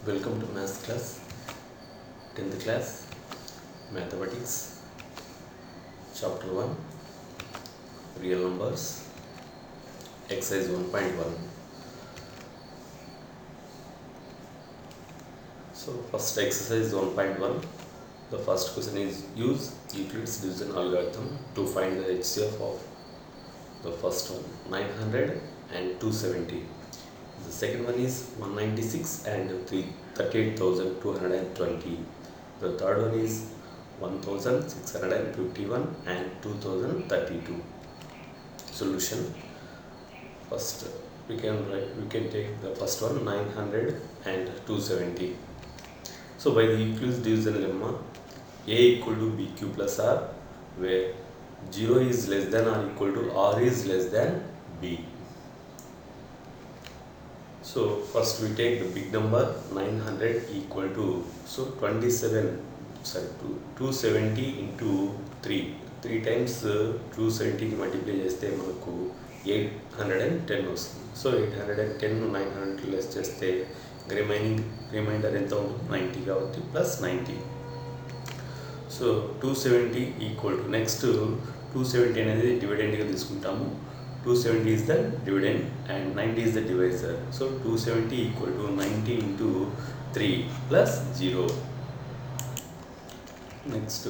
Welcome to Maths class, 10th class, Mathematics, Chapter 1, Real Numbers, Exercise 1.1. So, first exercise 1.1, the first question is use Euclid's division algorithm to find the HCF of the first one, 900 and 270. The second one is 196 and 38,220. The third one is 1651 and 2032. Solution. First we can take the first one, 900 and 270. So by the Euclid's division lemma, A equal to BQ plus R, where 0 is less than or equal to R is less than B. So first we take the big number 900 equal to 270 into 3 times 270 multiply చేస్తే మనకు 810 వస్తుంది. So 810 900 less చేస్తే reminder ఎంత ఉంటుంది 90 కాబట్టి plus 90. So 270 equal to next 270 అనేది డివిడెండ్గా తీసుకుంటాము. 270 is the dividend and 90 is the divisor. So 270 equal to 90 into 3 plus 0. Next,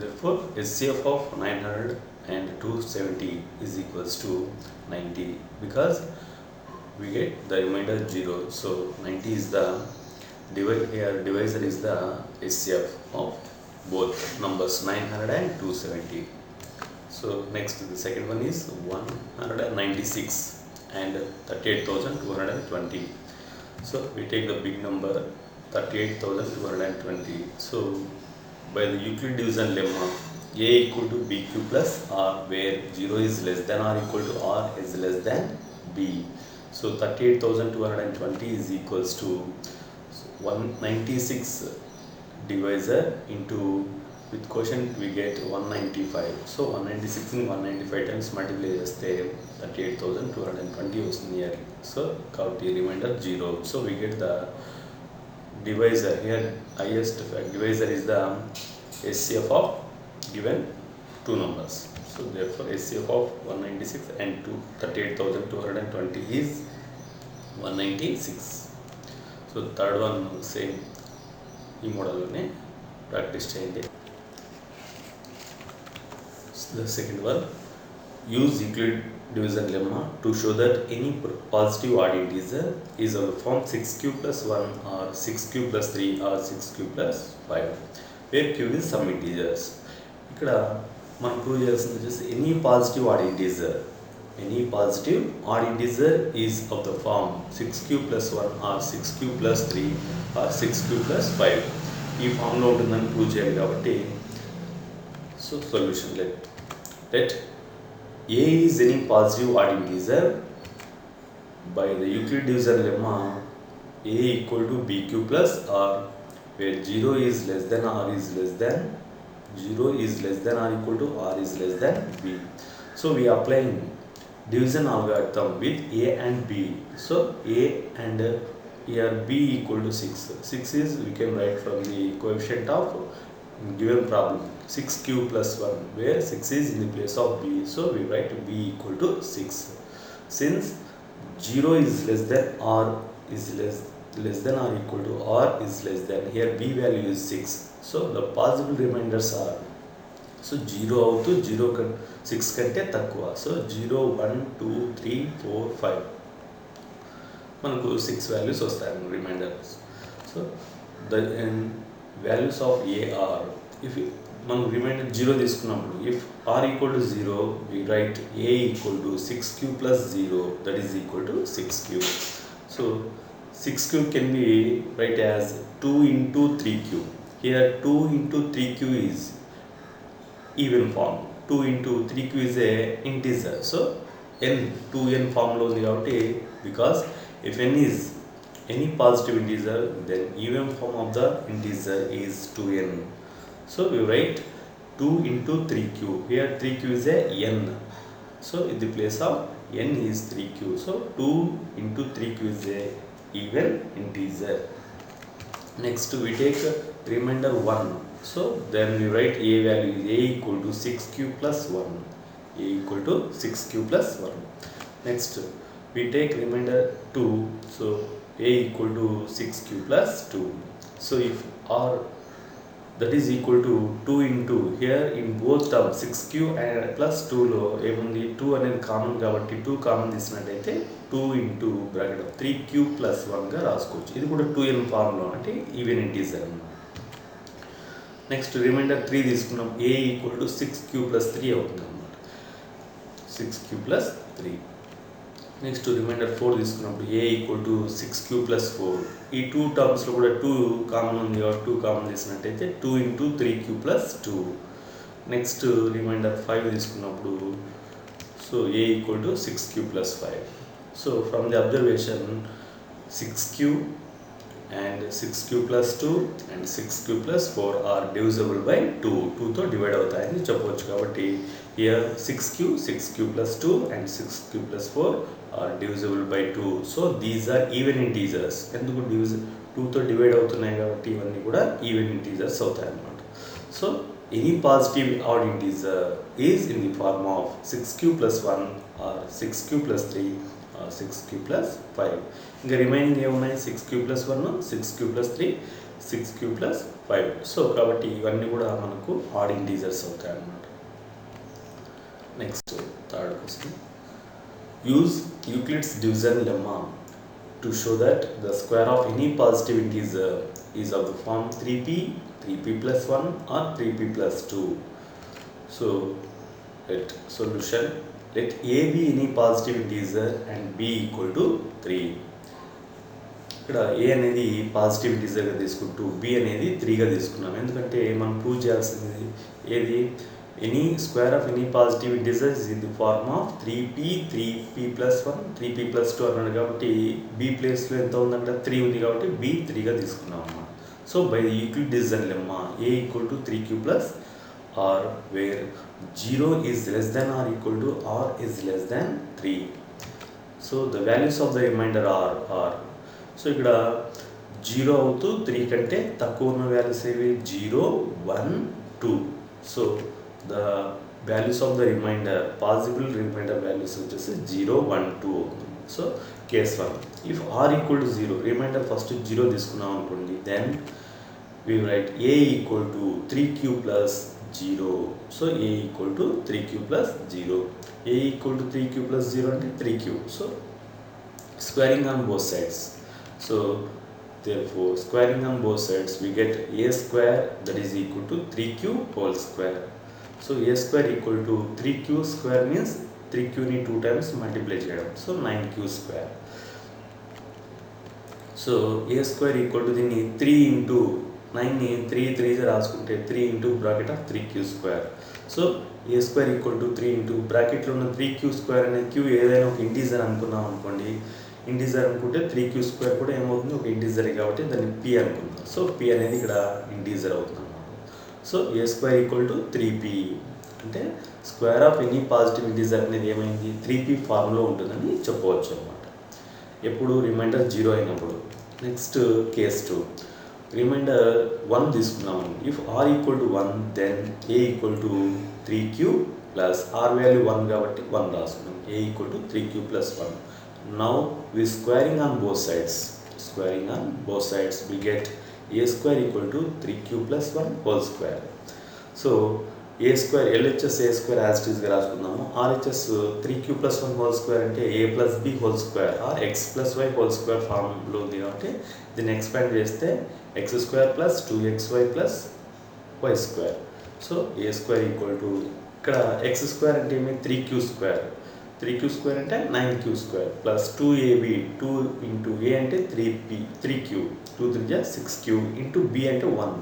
therefore HCF of 900 and 270 is equals to 90 because we get the remainder 0. So 90 is the divisor is the HCF of both numbers 900 and 270. So next the second one is 196 and 38,220. So we take the big number 38,220. So by the Euclid division lemma, A equal to BQ plus R, where 0 is less than or equal to R is less than B. So 38,220 is equals to 196 divisor into with quotient we get 195. So 196 in 195 times multiply చేస్తే 38,220 వస్తుంది here. So కాబట్టి remainder 0. So we get the divisor here. Highest divisor is the HCF of given two numbers. So therefore HCF of 196 and 38,220 is 196. So third one same ఈ మోడల్లోనే practice చేయండి. The second one, use Euclid division lemma to show that any positive odd integer is of the form 6q plus 1 or 6q plus 3 or 6q plus 5, where q is some integers. ఇక్కడ మనం prove చేయాల్సింది వచ్చేసి any positive odd integer is of the form 6q plus 1 or 6q plus 3 or 6q plus 5 ఈ ఫామ్లో ఉంటుందని prove చేయాలి కాబట్టి so solution let A is any positive odd integer by the Euclid division lemma, A equal to BQ plus R, where 0 is less than or is less than 0 is less than or equal to R is less than B. So we are applying division algorithm with A and B. So A and here B equal to 6. 6 is we can write from the coefficient of given problem 6q plus 1, where 6 is in the place of B. So we write B equal to 6. Since 0 is less than or is less than or equal to R is less than, here B value is 6. So the possible remainders are, so 0 అవుతూ 6 కంటే తక్కువ. So 0 1 2 3 4 5 మనకు 6 values వస్తాయి remainders. So the values of A are, if మనం remainder 0 తీసుకున్నప్పుడు if R equal to 0 we write A equal to 6q plus 0, that is equal to 6q. So 6q can be write as 2 into 3q. Here 2 into 3q is even form, 2 into 3q is a integer. So n 2n form లో ఉంది కాబట్టి because if n is any positive integer, then even form of the integer is 2n. So we write 2 into 3q. Here 3q is a n. So in the place of n is 3q. So 2 into 3q is a even integer. Next we take remainder 1. So then we write a value is a equal to 6q plus 1. A equal to 6q plus 1. Next we take remainder 2. So a equal to 6q plus 2. So if r that is equal to 2 into here in both terms 6q and plus 2 లో ఏముంది 2 అనేది common కాబట్టి 2 common తీసినట్టయితే 2 into bracket 3q plus 1 గా రాసుకోవచ్చు. ఇది కూడా 2n ఫార్మ్లో అంటే ఈవెన్ ఇంటీజర్ అన్నమాట. నెక్స్ట్ రిమైండర్ 3 తీసుకున్నాం. a equal to 6q plus 3 అవుతుంది అన్నమాట. 6q plus 3. నెక్స్ట్ రిమైండర్ 4 తీసుకున్నప్పుడు a equal to 6q plus 4. ఈ 2 టర్మ్స్లో కూడా 2 కామన్ ఉంది కాబట్టి 2 కామన్ తీసినట్టయితే 2 into 3q plus 2. Next remainder 5 తీసుకున్నప్పుడు so a equal to 6q plus 5. So from the observation 6q and 6q plus 2 and 6q plus 4 are divisible by 2. 2తో divide అవుతాయని చెప్పవచ్చు. కాబట్టి here 6q plus 2 and 6q plus 4 are divisible by 2. So these are even integers. ఎందుకు 2తో divide అవుతున్నాయి కాబట్టి ఇవన్నీ కూడా ఈవెన్ ఇంటీజర్స్ అవుతాయి అన్నమాట. So any positive odd integer is in the form of 6q plus 1 or 6q plus 3 or 6q plus 5. ఇంకా remaining ఏమున్నాయి 6q plus 1 6q plus 3 6q plus 5. So కాబట్టి ఇవన్నీ కూడా మనకు ఆడ్ ఇంటీజర్స్ అవుతాయి అన్నమాట. Next third question. Use Euclid's division lemma to show that the square of any positive integer is of the form 3p 3p plus 1 or 3p plus 2. So let solution, let a be any positive integer and b equal to 3. ఇక్కడ a అనేది positive ఇంటీజర్గా తీసుకుంటూ b అనేది 3గా తీసుకున్నాం. ఎందుకంటే మనం prove చేయాల్సింది ఏది any square of any positive integer is in the form of 3p 3p plus 1 3p plus 2 అన్నాడు కాబట్టి b ప్లేస్లో ఎంత ఉందంటే 3 ఉంది కాబట్టి b 3గా తీసుకున్నాం అన్నమాట. So by the Euclid division lemma a equal to 3q plus r where 0 is less than or equal to r is less than 3. So the values of the remainder are so ఇక్కడ 0 అవుతూ 3 కంటే తక్కువ ఉన్న values ఏవి 0 1 2. So the values of the remainder possible remainder values వచ్చేసి 0 1 2 అవుతుంది. So case 1 if r equal to 0 remainder first 0 తీసుకున్నాం అనుకోండి then we write a equal to 3q plus 0. So a equal to 3q plus 0. a equal to 3q plus 0 అంటే 3q. So squaring on both sides. So therefore squaring on both sides we get a square that is equal to 3q whole square. So a square equal to 3q square means 3q ni 2 times multiply చేయడం. So 9q square. So a square equal to దీన్ని 3 into 9ని 3 3 రాసుకుంటే 3 into bracket of 3q square. So A square equal to 3 into బ్రాకెట్లో ఉన్న 3q square అనేది q ఏదైనా ఒక integer అనుకున్నాం అనుకోండి. ఇంటీజర్ అనుకుంటే 3q స్క్వేర్ కూడా ఏమవుతుంది ఒక ఇంటీజరే కాబట్టి దాన్ని p అనుకుందాం. సో p అనేది ఇక్కడ ఇంటీజర్ అవుతుంది అన్నమాట. So A square equal to 3p అంటే square of any positive integer అనేది ఏమైంది 3p ఫార్మ్లో ఉంటుందని చెప్పవచ్చు అన్నమాట. ఎప్పుడు రిమైండర్ 0 అయినప్పుడు. నెక్స్ట్ కేస్ 2 రిమైండర్ 1 తీసుకున్నాము. If r equal to 1 then a equal to 3q plus r value 1 కాబట్టి 1 రాసుకున్నాం. a equal to 3q plus 1. Now we squaring on both sides. Squaring on both sides we get a square equal to 3q plus 1 whole square. So a square LHS a square as it ఈస్గా రాసుకుందాము. RHS 3q plus 1 whole square అంటే a plus b whole square are x plus y whole square ఫార్మ్లో ఉంది కాబట్టి దీన్ని expand చేస్తే x square plus 2xy plus y square. So a square equal to ఇక్కడ x square అంటే ఏమి 3q square. 3q square అంటే 9q square plus 2ab 2 into a అంటే 3q 2 3 6q ఇంటూ b అంటే 1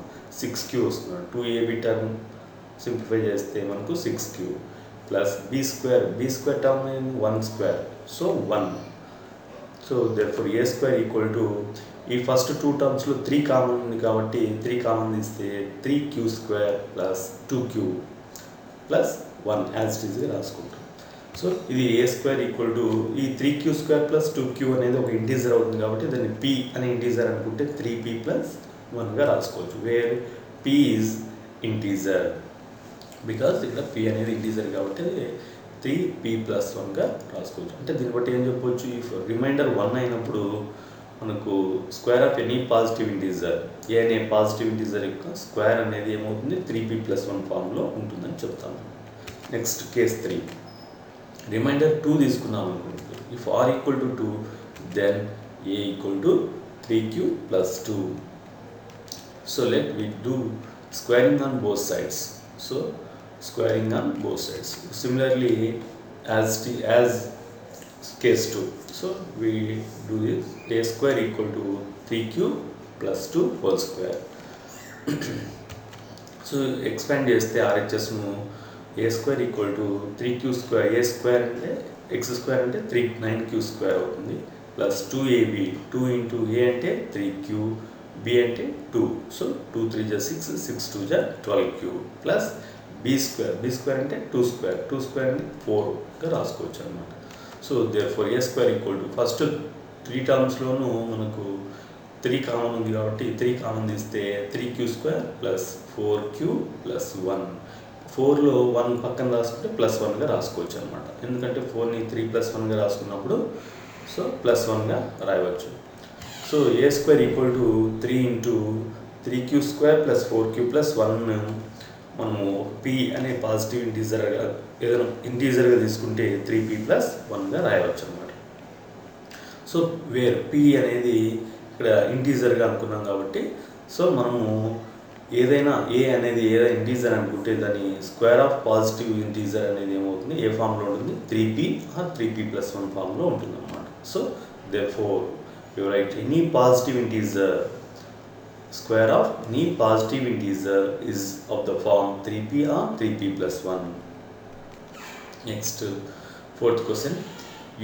6q వస్తుంది. 2ab టర్మ్ సింప్లిఫై చేస్తే మనకు 6q plus b square term 1 square so 1. So therefore a square equal to ఈ first 2 టర్మ్స్లో 3 common ఉంది కాబట్టి 3 కామన్ తీస్తే 3q square plus 2q plus 1 as it ఈస్గా రాసుకుంటాం. సో ఇది a స్క్వేర్ ఈక్వల్ టు ఈ 3q స్క్వేర్ ప్లస్ 2q అనేది ఒక ఇంటీజర్ అవుతుంది కాబట్టి దాన్ని p అనే ఇంటీజర్ అనుకుంటే 3p ప్లస్ 1గా రాసుకోవచ్చు. Where p is integer, because ఇక్కడ p అనేది ఇంటీజర్ కాబట్టి 3p+1గా రాసుకోవచ్చు. అంటే దీన్ని బట్టి ఏం చెప్పవచ్చు, ఇఫ్ రిమైండర్ 1 అయినప్పుడు మనకు square of any positive integer, a అనే పాజిటివ్ ఇంటీజర్ యొక్క స్క్వేర్ అనేది ఏమవుతుంది 3p+1 ఫామ్లో ఉంటుందని చెప్తాను. నెక్స్ట్ కేస్ 3, రిమైండర్ 2 తీసుకున్నాం అనుకోండి. If r equal to 2 then a equal to 3q+2. So let we do squaring on both sides. So squaring on both sides. Similarly as case 2. So we do this, a square equal to 3q+2 whole square. So expand చేస్తే RHSను a square equal to 3q square, a square అంటే x square అంటే 9q square అవుతుంది, plus 2ab, 2 into a అంటే 3q, b అంటే 2, so 2 3 జా 6, 6 2 జా 12q, plus b square అంటే 2 square, 2 square అంటే 4గా రాసుకోవచ్చు అనమాట. So therefore a square equal to, first 3 టర్మ్స్లోనూ మనకు 3 కామన్ ఉంది కాబట్టి 3 కామన్ తీస్తే 3q square plus 4q plus 1, 4లో 1 పక్కన రాసుకుంటే +1గా రాసుకోవచ్చు అనమాట. ఎందుకంటే 4ని 3+1గా రాసుకున్నప్పుడు సో +1గా రాయవచ్చు. So a square equal to 3 into 3q square plus 4q plus 1, మనము p అనే పాజిటివ్ ఇంటీజర్గా ఏదైనా ఇంటీజర్గా తీసుకుంటే 3p+1గా రాయవచ్చు అనమాట. సో వేర్ p అనేది ఇక్కడ ఇంటీజర్గా అనుకున్నాం కాబట్టి, సో మనము ఏదైనా a అనేది ఏదైనా ఇంటీజర్ అనుకుంటే దాని స్క్వేర్ ఆఫ్ పాజిటివ్ ఇంటీజర్ అనేది ఏమవుతుంది, ఏ ఫామ్లో ఉంటుంది 3p ఆర్ 3p+1 ఫామ్లో ఉంటుంది అనమాట. So therefore you write any positive integer, square of any positive integer is of the form 3p or 3p+1. Next, fourth question,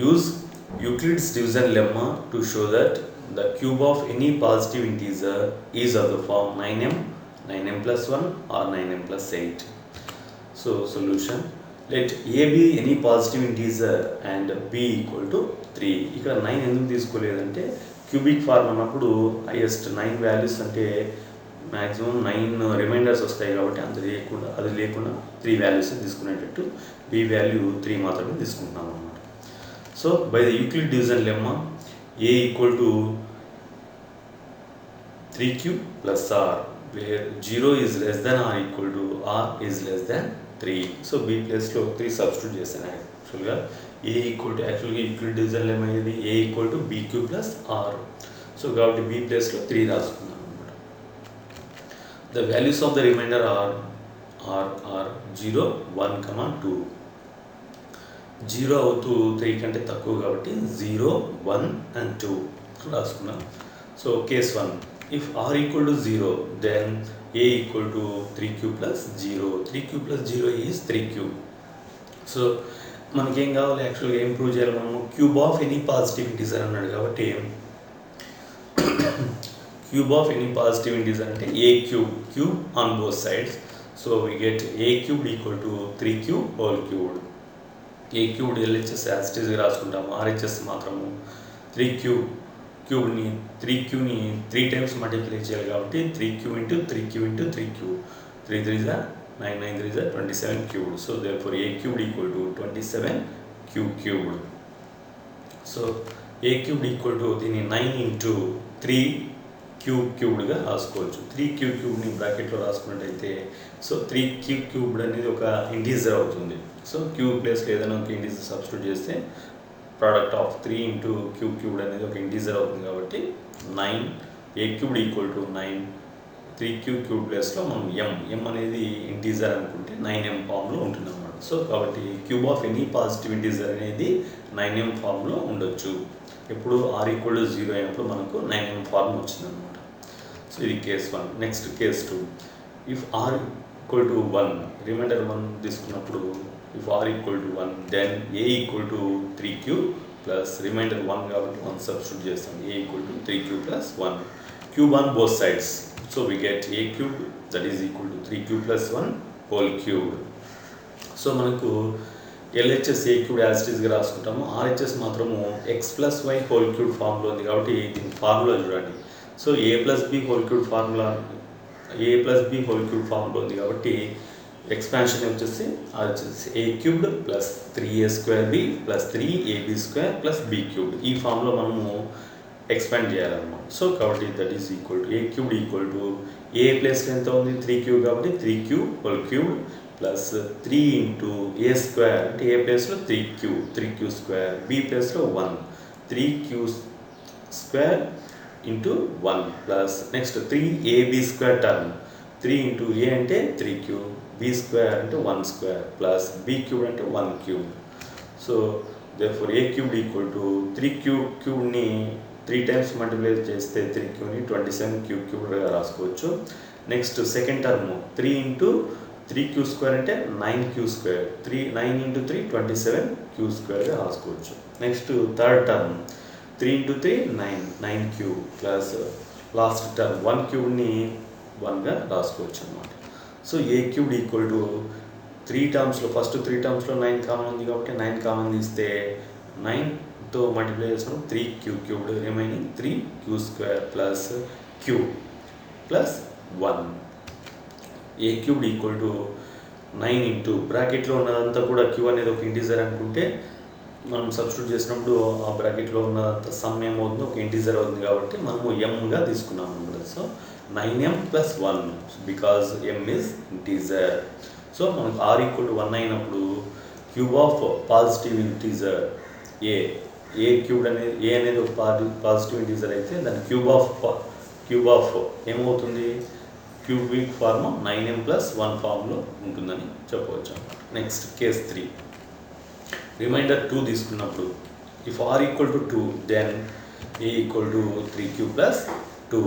use Euclid's division lemma to show that the cube of any positive integer is of the form 9m, 9m+1 or 9m+8. So solution, let a be any positive integer and b equal to 3. ఇక్కడ 9 ఎందుకు తీసుకోలేదంటే cubic form అన్నప్పుడు highest 9 values అంటే maximum 9 reminders వస్తాయి కాబట్టి అది లేకుండా 3 values తీసుకునేటట్టు b value 3 మాత్రమే తీసుకుంటున్నాం అన్నమాట. So by the Euclid division lemma a equal to 3q plus r where 0 is less than r equal to r is less than 3. So b ప్లేస్లో 3 substitute చేశాను యాక్చువల్గా. a ఈక్వల్ టు యాక్చువల్గా Euclid division lemma ఏది, a equal to bq plus r. So కాబట్టి b ప్లేస్లో 3 రాసుకున్నాను అనమాట. The values of the remainder are 0, 1, 2. 0 అవుతూ 3 కంటే తక్కువ కాబట్టి 0, 1 and 2 రాసుకున్నాం. So case 1, if r equal to 0 then a equal to 3q plus 0. 3q plus 0 is 3q. So మనకేం కావాలి, యాక్చువల్గా ఏం ప్రూవ్ చేయాలి మనము, cube of any positive integer అన్నాడు కాబట్టి cube of any positive integer అంటే a cube on both sides. So we get a cubed equal to 3q whole cubed. a cubed LHS as it ఈస్గా రాసుకుంటాము, RHS మాత్రము 3qని 3 times multiply చేయాలి కాబట్టి 3q into 3q into 3q, 3 3 జా 9, 9 3 జా 27 cubed. So therefore a cubed equal to 27q cubed. So a cubed equal to దీన్ని 9 into 3q క్యూబ్డ్గా రాసుకోవచ్చు. 3q క్యూబ్ని బ్రాకెట్లో రాసుకున్నట్టయితే సో 3q క్యూబ్డ్ అనేది ఒక ఇంటీజర్ అవుతుంది. సో క్యూబ్ ప్లేస్లో ఏదైనా ఒక ఇంటీజర్ సబ్స్టిట్యూట్ చేస్తే product of 3 into q cubed అనేది ఒక ఇంటీజర్ అవుతుంది కాబట్టి 9, a cubed equal to 9, 3q cube ప్లేస్లో మనం m అనేది ఇంటీజర్ అనుకుంటే 9m ఫామ్లో ఉంటుంది అన్నమాట. సో కాబట్టి cube of any positive integer అనేది 9m ఫామ్లో ఉండొచ్చు. ఎప్పుడు r ఈక్వల్ టు 0 అయినప్పుడు మనకు 9m ఫార్మ్ వచ్చిందనమాట. సో ఇది case 1. Next case 2, if r equal to 1, remainder 1 తీసుకున్నప్పుడు if r equal to 1 then a equal to 3q plus remainder 1 కాబట్టి 1 substitute చేస్తాం, a equal to 3q plus 1, cube on both sides. So we get a cube that is equal to 3q plus 1 whole cube. So మనకు LHS a cube as it ఈస్గా రాసుకుంటాము, RHS మాత్రము x plus y whole cube ఫామ్లో ఉంది కాబట్టి దీని formula చూడండి. So a plus b whole cube formula ఉంది కాబట్టి ఎక్స్పాన్షన్ వచ్చేసి అది వచ్చేసి a cubed plus 3a square b plus 3ab square plus b cubed ఈ ఫామ్లో మనము ఎక్స్పాండ్ చేయాలన్నమాట. సో కాబట్టి that is equal to a cubed equal to a ప్లేస్లో ఎంత ఉంది 3 క్యూబ్ కాబట్టి 3 cube whole cube plus 3 into a square అంటే a ప్లేస్లో 3 క్యూ స్క్వేర్ b ప్లేస్లో 3 q square into 1 plus next 3ab square term 3 into a అంటే 3 cube b square అంటే 1 square plus b cube అంటే 1 cube. So therefore a cubed equal to 3 క్యూబ్ని 3 times multiply చేస్తే 3 క్యూబ్ని 27 క్యూబ్గా రాసుకోవచ్చు. Next second term 3 into 3 q square అంటే 9 q square 9 into 3 27 q స్క్వేర్గా రాసుకోవచ్చు. Next third term 3 into 3 9 cube plus last term 1 క్యూబ్ని 1గా రాసుకోవచ్చు అన్నమాట. So a cubed equal to 3 టర్మ్స్లో ఫస్ట్ 3 టర్మ్స్లో 9 కామన్ ఉంది కాబట్టి 9 కామన్ తీస్తే 9తో మల్టిప్లై చేసినప్పుడు 3 cubed remaining 3 q square plus q plus 1. A cubed equal to 9 into బ్రాకెట్లో ఉన్నదంతా కూడా క్యూ అనేది ఒక ఇంటీజర్ అనుకుంటే మనం సబ్స్టిట్యూట్ చేసినప్పుడు ఆ బ్రాకెట్లో ఉన్నదంతా సమ్ ఏమవుతుంది ఒక ఇంటీజర్ అవుతుంది కాబట్టి మనము ఎంగా తీసుకున్నాం అనమాట. So 9m plus 1 because m is integer. So మనకు r ఈక్వల్ టు 1 అయినప్పుడు cube of positive integer a cube అనేది ఏ అనేది ఒక పాజిటివ్ ఇంటీజర్ అయితే దాని క్యూబ్ ఆఫ్ ఏమవుతుంది క్యూబిక్ ఫార్మ్ 9m ప్లస్ 1 ఫార్మ్లో ఉంటుందని చెప్పవచ్చు. నెక్స్ట్ కేస్ 3 రిమైండర్ 2 తీసుకున్నప్పుడు if r equal to 2 then a equal to 3 cube plus 2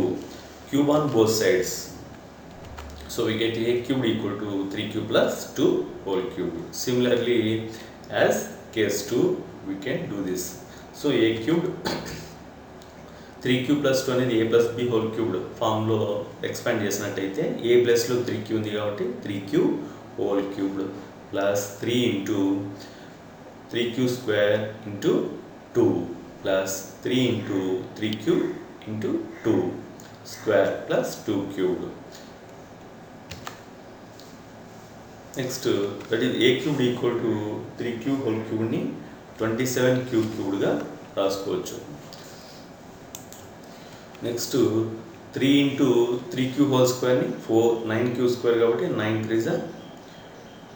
cube on both sides. So we get a cubed equal to 3 cube plus 2 whole cube. Similarly as case 2 we can do this. So a cubed 3 cube plus 2 అనేది a plus b whole cubed ఫామ్లో expand చేసినట్టయితే a ప్లస్లో 3 q ఉంది కాబట్టి 3 q whole cubed plus 3 into 3 q square into 2 plus 3 into 3 q into 2 square plus 2 cubed. Next that is a cubed equal to 3 cube whole క్యూబ్ని 27 క్యూబ్డ్గా రాసుకోవచ్చు. Next 3 into 3 cube whole స్క్వేర్ని 9 q square కాబట్టి 9 3 జా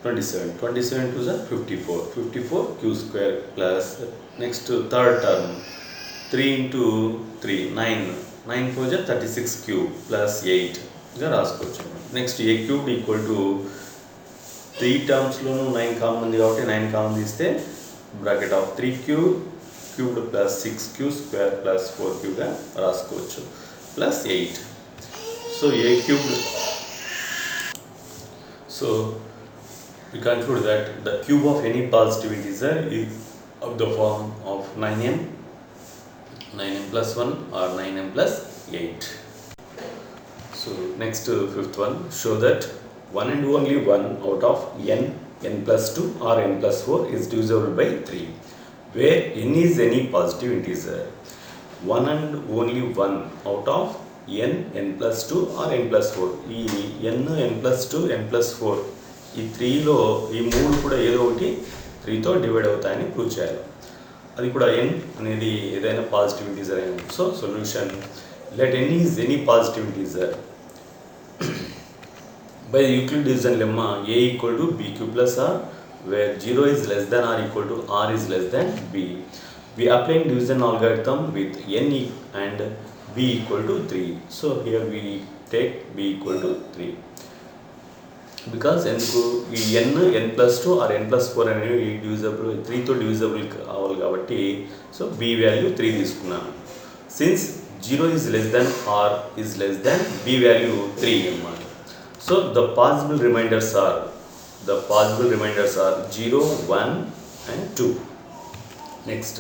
27 2 జా 54 q square plus next third term 3 into 3 9 4 జా 36 cube plus 8గా రాసుకోవచ్చు. Next a cubed equal to 3 టర్మ్స్లోనూ 9 కామన్ ఉంది కాబట్టి 9 కామన్ తీస్తే bracket of 3 cubed plus 6 q square plus 4 క్యూబ్గా రాసుకోవచ్చు plus 8. So a cubed so we conclude that the cube of any positive integer is of the form of 9m plus 1 or 9m plus 8. So next fifth one, show that one and only one out of n plus 2 or n plus 4 is divisible by 3 where n is any positive integer. One and only one out of n plus 2 or n plus 4 ఈ n plus 2 n plus 4 ఈ 3లో ఈ 3 కూడా ఏదో ఒకటి 3తో divide అవుతాయని prove చేయాలి. అది కూడా n అనేది ఏదైనా పాజిటివ్ ఇంటీజర్ అయినా. So solution let n is any positive integer by Euclid division lemma a equal to b cube plus r where 0 is less than r equal to r is less than b. We applying division algorithm with n and b equal to 3. So here we take b equal to 3. Because ఎందుకు ఈ n plus 2 or n plus 4 అనేవి divisible 3తో divisible అవ్వాలి కాబట్టి so b value 3 తీసుకున్నాను. Since 0 is less than r is less than b value 3 అన్నమాట. So the possible remainders are 0, 1 and 2. Next,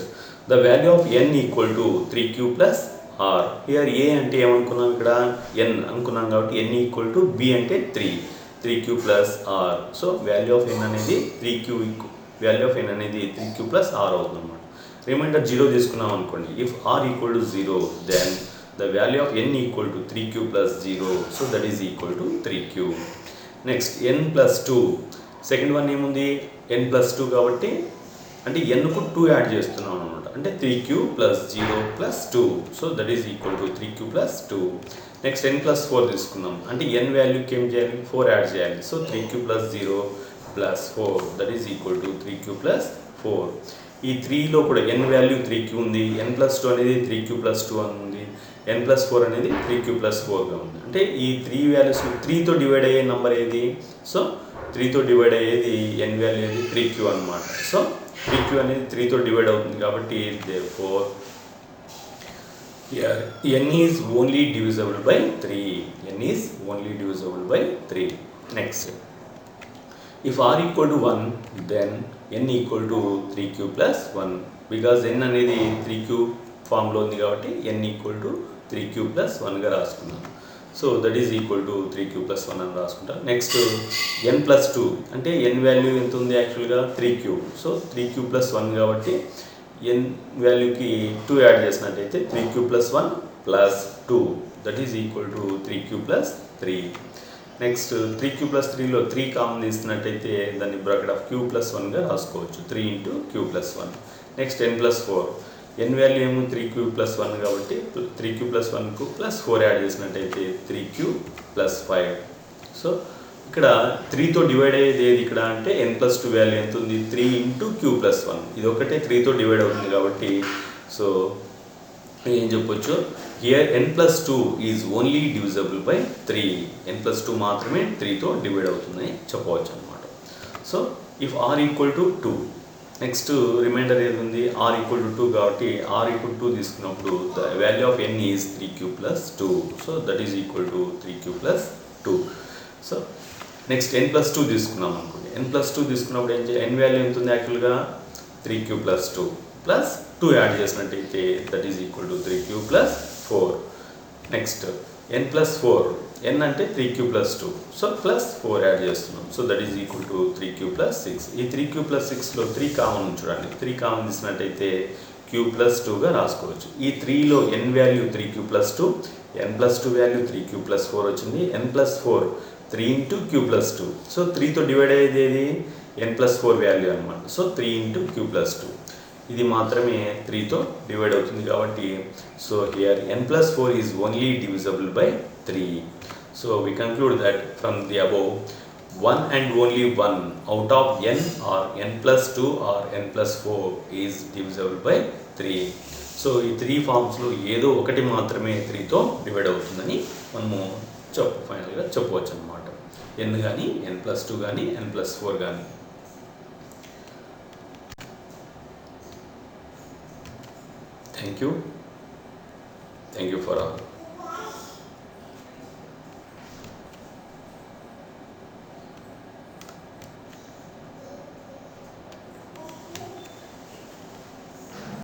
the value of n equal to 3q plus r. Here a అంటే ఏమనుకున్నాం ఇక్కడ n అనుకున్నాం కాబట్టి n equal to b అంటే 3q plus r. So value of n అనేది 3q plus r అవుతుంది అన్నమాట. Reminder 0 తీసుకున్నాం అనుకోండి. If r equal to 0 then the value of n equal to 3q plus 0, so that is equal to 3q. Next n plus 2, second one ఏముంది n plus 2 కాబట్టి అంటే nకు 2 add చేస్తున్నాం అనమాట, అంటే 3q plus 0 plus 2, so that is equal to 3q plus 2. Next n plus 4 తీసుకున్నాం, అంటే n వాల్యూకి ఏం చేయాలి 4 యాడ్ చేయాలి, so 3q plus 0 plus 4 that is equal to 3q plus 4. ఈ 3లో కూడా n వాల్యూ 3q ఉంది, n plus 2 అనేది 3q plus 2 అని ఉంది, n plus 4 అనేది 3q plus 4గా ఉంది. అంటే ఈ 3 వాల్యూస్ 3తో డివైడ్ అయ్యే నెంబర్ ఏది, సో 3తో డివైడ్ అయ్యేది n వాల్యూ ఏది 3q అనమాట. సో 3q అనేది 3తో డివైడ్ అవుతుంది కాబట్టి therefore here n is only divisible by 3. n is only divisible by 3. Next, if r equal to 1 then n equal to 3q plus 1, because n అనేది 3q ఫామ్లో ఉంది కాబట్టి n equal to 3q plus 1గా రాసుకున్నాం. So that is equal to 3q plus 1 అని రాసుకుంటాం. Next n plus 2, అంటే n value ఎంత ఉంది యాక్చువల్గా 3q, సో 3q plus 1 కాబట్టి n వాల్యూకి 2 యాడ్ చేసినట్టయితే 3q plus 1 plus 2 that is equal to 3q plus 3. Next 3q plus 3లో 3 కామన్ తీసినట్టయితే దాన్ని బ్రాకెట్ ఆఫ్ q plus 1గా రాసుకోవచ్చు, 3 into q plus 1. Next n plus 4, n value ఏమో 3q plus 1 కాబట్టి 3q plus 1కు ప్లస్ 4 యాడ్ చేసినట్టయితే 3q plus 5. సో ఇక్కడ 3తో డివైడ్ అయ్యేది ఏది ఇక్కడ అంటే n plus 2 వాల్యూ ఎంత ఉంది 3 into q plus 1, ఇది ఒకటే 3తో డివైడ్ అవుతుంది కాబట్టి సో ఏం చెప్పొచ్చు here n plus 2 is only divisible by 3, n plus 2 మాత్రమే 3తో డివైడ్ అవుతుందని చెప్పవచ్చు అనమాట. So if r equal to 2, next remainder ఏది ఉంది r ఈక్వల్ టు 2 కాబట్టి r ఈక్వల్ టు 2 తీసుకున్నప్పుడు the value of n is 3q plus 2, so that is equal to 3q plus 2. So next n plus 2 తీసుకున్నాం అనుకోండి, n plus 2 తీసుకున్నప్పుడు ఏం చేయాలి, n value ఎంత ఉంది యాక్చువల్గా 3q plus 2 ప్లస్ 2 యాడ్ చేసినట్టయితే that is equal to 3q plus 4. Next n plus 4, n అంటే 3q plus 2, so plus 4 add చేస్తున్నాం, so that is equal to 3q plus 6. ఈ 3q plus 6లో 3 కామన్ చూడండి, 3 కామన్ తీసినట్టయితే q plus 2గా రాసుకోవచ్చు. ఈ 3లో n value 3q plus 2, n plus 2 value 3q plus 4 వచ్చింది, n plus 4 3 into q plus 2, so 3తో divide అయ్యేది ఏది n plus 4 వాల్యూ అనమాట, సో 3 into q plus 2, ఇది మాత్రమే 3తో డివైడ్ అవుతుంది కాబట్టి so here n plus 4 is only divisible by 3. So we conclude that from the above, one and only one out of n or n plus 2 or n plus 4 is divisible by 3. So ఈ 3 ఫార్మ్స్లో ఏదో ఒకటి మాత్రమే 3తో divide అవుతుందని మనము ఫైనల్గా చెప్పవచ్చు అనమాట, n కానీ n plus 2 కానీ n plus 4 కానీ. Thank you for all.